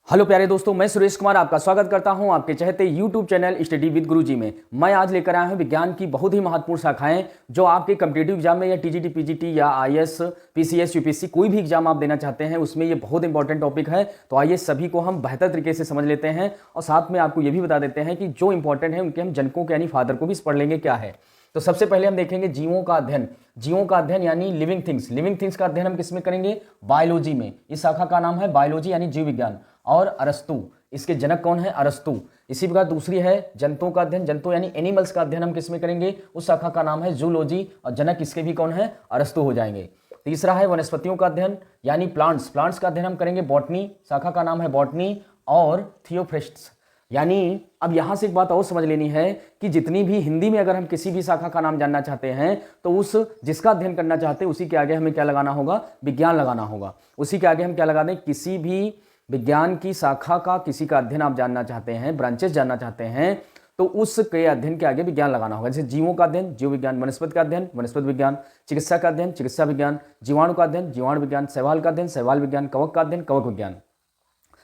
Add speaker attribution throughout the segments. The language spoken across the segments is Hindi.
Speaker 1: हेलो प्यारे दोस्तों, मैं सुरेश कुमार आपका स्वागत करता हूं आपके चहते यूट्यूब चैनल स्टडी विद गुरुजी में। मैं आज लेकर आया हूं विज्ञान की बहुत ही महत्वपूर्ण शाखाएं जो आपके कम्पिटिटिव एग्जाम में या टीजीटी पीजीटी या आईएएस पीसीएस यूपीएससी कोई भी एग्जाम आप देना चाहते हैं उसमें ये बहुत इंपॉर्टेंट टॉपिक है। तो आइए सभी को हम बेहतर तरीके से समझ लेते हैं और साथ में आपको ये भी बता देते हैं कि जो इंपॉर्टेंट है उनके हम जनकों के यानी फादर को भी पढ़ लेंगे क्या है। तो सबसे पहले हम देखेंगे जीवों का अध्ययन। जीवों का अध्ययन यानी लिविंग थिंग्स। लिविंग थिंग्स का अध्ययन हम किसमें करेंगे? बायोलॉजी में। इस शाखा का नाम है बायोलॉजी यानी जीव विज्ञान। और अरस्तु, इसके जनक कौन है? अरस्तु। इसी प्रकार दूसरी है जंतुओं का अध्ययन। जंतु यानी एनिमल्स का अध्ययन हम किसमें करेंगे? उस शाखा का नाम है जूलॉजी और जनक इसके भी कौन है? अरस्तु हो जाएंगे। तीसरा है वनस्पतियों का अध्ययन यानी प्लांट्स। प्लांट्स का अध्ययन हम करेंगे बॉटनी, शाखा का नाम है बॉटनी और थियोफ्रेस्ट्स। यानी अब यहां से एक बात और समझ लेनी है कि जितनी भी हिंदी में अगर हम किसी भी शाखा का नाम जानना चाहते हैं तो उस जिसका अध्ययन करना चाहते हैं उसी के आगे हमें क्या लगाना होगा? विज्ञान लगाना होगा। उसी के आगे हम क्या लगा दें? किसी भी विज्ञान की शाखा का किसी का अध्ययन आप जानना चाहते हैं, ब्रांचेस जानना चाहते हैं, तो उसके अध्ययन के आगे विज्ञान लगाना होगा। जैसे जीवों का अध्ययन जीव विज्ञान, वनस्पति का अध्ययन वनस्पति विज्ञान, चिकित्सा का अध्ययन चिकित्सा विज्ञान, जीवाणु का अध्ययन जीवाणु विज्ञान, शैवाल का अध्ययन शैवाल विज्ञान, कवक का अध्ययन कवक विज्ञान।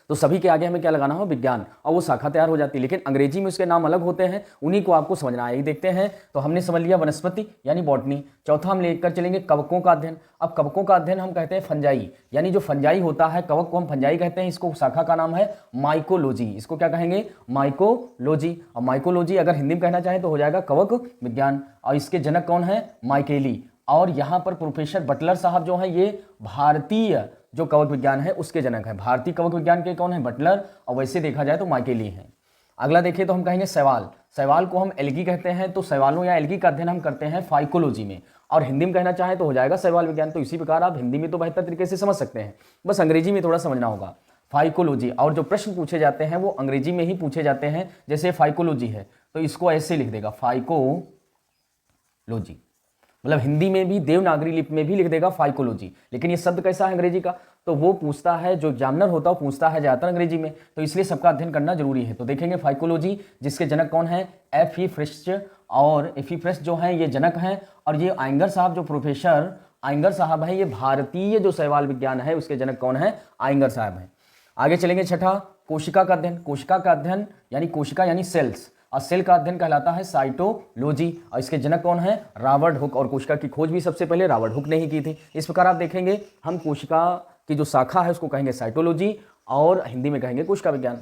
Speaker 1: तो सभी के आगे हमें क्या लगाना हो? विज्ञान, और वो शाखा तैयार हो जाती है। लेकिन अंग्रेजी में उसके नाम अलग होते हैं, उन्हीं को आपको समझना है। देखते हैं। तो हमने समझ लिया वनस्पति यानी बॉटनी। चौथा हम लेकर चलेंगे कवकों का अध्ययन। अब कवकों का अध्ययन हम कहते हैं फंजाई, यानी जो फंजाई होता है कवक को हम फंजाई कहते हैं। इसको शाखा का नाम है माइकोलॉजी। इसको क्या कहेंगे? माइकोलॉजी। और माइकोलॉजी अगर हिंदी में कहना चाहे तो हो जाएगा कवक विज्ञान। और इसके जनक कौन है? माइकेली। और यहाँ पर प्रोफेसर बटलर साहब जो है ये भारतीय जो कवक विज्ञान है उसके जनक है। भारतीय कवक विज्ञान के कौन है? बटलर। और वैसे देखा जाए तो माइकेली हैं। अगला देखिए तो हम कहेंगे शैवाल। शैवाल को हम एल्गी कहते हैं। तो शैवालों या एल्गी का अध्ययन हम करते हैं फाइकोलॉजी में। और हिंदी में कहना चाहे तो हो जाएगा शैवाल विज्ञान। तो इसी प्रकार आप हिंदी में तो बेहतर तरीके से समझ सकते हैं, बस अंग्रेजी में थोड़ा समझना होगा। फाइकोलॉजी। और जो प्रश्न पूछे जाते हैं वो अंग्रेजी में ही पूछे जाते हैं। जैसे फाइकोलॉजी है तो इसको ऐसे लिख देगा फाइकोलॉजी, मतलब हिंदी में भी देवनागरी लिपि में भी लिख देगा फाइकोलॉजी। लेकिन ये शब्द कैसा है अंग्रेजी का? तो वो पूछता है, जो एग्जामिनर होता है वो पूछता है ज्यादातर अंग्रेजी में, तो इसलिए सबका अध्ययन करना जरूरी है। तो देखेंगे फाइकोलॉजी जिसके जनक कौन है? एफी फ्रिस्ट। और एफी फ्रिस्ट जो है ये जनक हैं। और ये आइंगर साहब, जो प्रोफेसर आइंगर साहब है, ये भारतीय जो शैवाल विज्ञान है उसके जनक कौन है? आइंगर साहब हैं। आगे चलेंगे छठा कोशिका का अध्ययन। कोशिका का अध्ययन यानी कोशिका यानी सेल्स, और सेल का अध्ययन कहलाता है साइटोलॉजी। और इसके जनक कौन है? Robert Hooke. और कोशिका की खोज भी सबसे पहले रॉबर्ट हुक ने ही की थी। इस प्रकार आप देखेंगे हम कोशिका की जो शाखा है उसको कहेंगे साइटोलॉजी और हिंदी में कहेंगे कोशिका विज्ञान।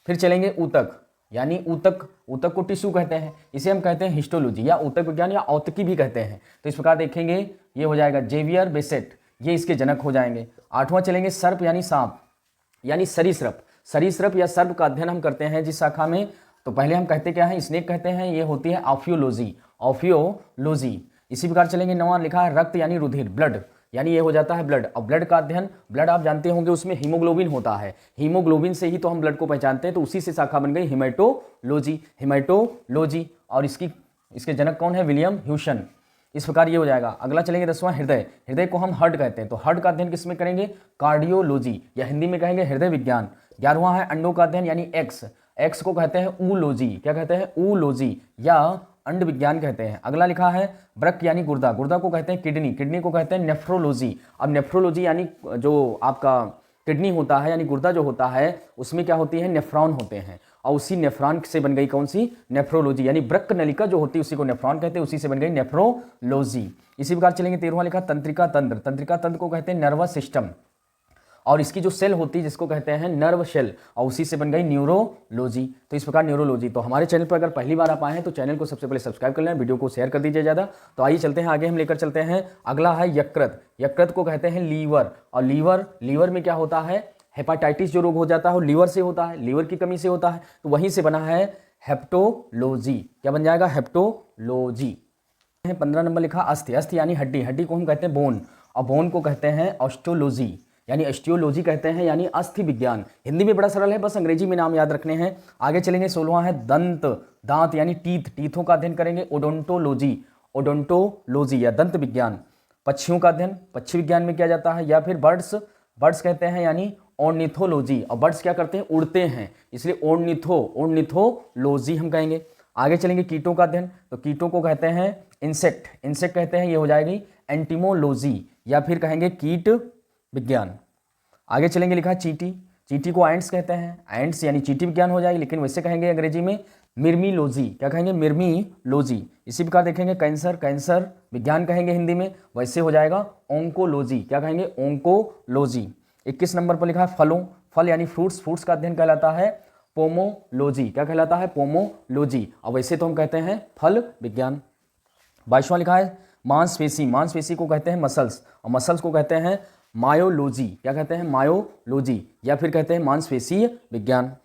Speaker 1: फिर चलेंगे ऊतक यानी ऊतक। ऊतक को टिश्यू कहते हैं, इसे हम कहते हैं हिस्टोलॉजी या ऊतक विज्ञान या औतकी भी कहते हैं। तो इस प्रकार देखेंगे ये हो जाएगा जेवियर बेसेट, ये इसके जनक हो जाएंगे। आठवां चलेंगे सर्प यानी सांप यानी सरीसृप। सरीसृप या सर्प का अध्ययन हम करते हैं जिस शाखा में, तो पहले हम कहते क्या है? स्नेक कहते हैं। ये होती है ऑफियोलॉजी, ऑफियोलॉजी। इसी प्रकार चलेंगे। नवा लिखा है रक्त यानी रुधिर, ब्लड, यानी ये हो जाता है ब्लड। और ब्लड का अध्ययन, ब्लड आप जानते होंगे उसमें हीमोग्लोबिन होता है, हीमोग्लोबिन से ही तो हम ब्लड को पहचानते हैं, तो उसी से शाखा बन गई हेमेटोलॉजी, हेमेटोलॉजी। और इसके जनक कौन है? William Hewson. इस प्रकार ये हो जाएगा। अगला चलेंगे 10वां हृदय। हृदय को हम हार्ट कहते हैं, तो हार्ट का अध्ययन किसमें करेंगे? कार्डियोलॉजी या हिंदी में कहेंगे हृदय विज्ञान। 11वां है अंडों का अध्ययन यानी एक्स। एक्स को कहते हैं ऊलॉजी। क्या कहते हैं? ऊलॉजी या अंड विज्ञान कहते हैं। अगला लिखा है वृक्क यानी गुर्दा। गुर्दा को कहते हैं किडनी। किडनी को कहते हैं नेफ्रोलॉजी। अब नेफ्रोलॉजी यानी जो आपका किडनी होता है यानी गुर्दा जो होता है उसमें क्या होती है? नेफ्रॉन होते हैं। और उसी नेफ्रॉन से बन गई कौन सी? नेफ्रोलॉजी। यानी वृक्क नलिका जो होती है उसी को नेफ्रॉन कहते हैं, उसी से बन गई नेफ्रोलॉजी। इसी प्रकार चलेंगे 13वां लिखा तंत्रिका तंत्र। तंत्रिका तंत्र को कहते हैं नर्वस सिस्टम। और इसकी जो सेल होती है जिसको कहते हैं नर्व सेल, और उसी से बन गई न्यूरोलॉजी। तो इस प्रकार न्यूरोलॉजी। तो हमारे चैनल पर अगर पहली बार आप आए हैं तो चैनल को सबसे पहले सब्सक्राइब कर लें, वीडियो को शेयर कर दीजिए ज़्यादा। तो आइए चलते हैं आगे, हम लेकर चलते हैं। अगला है यकृत। यकृत को कहते हैं लीवर। और लीवर में क्या होता है? हेपाटाइटिस जो रोग हो जाता है वो लीवर से होता है, लीवर की कमी से होता है, तो वहीं से बना है हेप्टोलॉजी। क्या बन जाएगा? हेप्टोलॉजी। 15 नंबर लिखा अस्थि। अस्थि यानी हड्डी। हड्डी को हम कहते हैं बोन, और बोन को कहते हैं ऑस्टियोलॉजी यानी ऑस्टियोलॉजी कहते हैं, यानी अस्थि विज्ञान। हिंदी में बड़ा सरल है, बस अंग्रेजी में नाम याद रखने हैं। आगे चलेंगे 16वां है दंत। दांत यानी टीथ, टीथों का अध्ययन करेंगे ओडोंटोलॉजी, ओडोंटोलॉजी या दंत विज्ञान। पक्षियों का अध्ययन पक्षी विज्ञान में किया जाता है। या फिर बर्ड्स, बर्ड्स कहते हैं यानी ऑर्निथोलॉजी। और बर्ड्स क्या करते हैं? उड़ते हैं, इसलिए ऑर्निथोलॉजी हम कहेंगे। आगे चलेंगे कीटों का अध्ययन। तो कीटों को कहते हैं इंसेक्ट, इंसेक्ट कहते हैं, ये हो जाएगी एंटिमोलॉजी या फिर कहेंगे कीट विज्ञान। आगे चलेंगे लिखा है चींटी। चींटी को एंट्स कहते हैं, एंट्स यानी चींटी विज्ञान हो जाएगी, लेकिन वैसे कहेंगे अंग्रेजी में मिर्मीलॉजी। क्या कहेंगे? मिर्मीलॉजी। इसी प्रकार देखेंगे कैंसर, कैंसर विज्ञान कहेंगे हिंदी में, वैसे हो जाएगा ओंकोलॉजी। क्या कहेंगे? ओंकोलॉजी। 21 नंबर पर लिखा है फलों, फल यानी फ्रूट्स, फ्रूट्स का अध्ययन कहलाता है पोमोलॉजी। क्या कहलाता है? पोमोलॉजी। और वैसे तो हम कहते हैं फल विज्ञान। 22वां लिखा है मांसपेशी, मांसपेशी को कहते हैं मसल्स, और मसल्स को कहते हैं मायोलॉजी। क्या कहते हैं? मायोलॉजी, या फिर कहते हैं मांसपेशीय विज्ञान।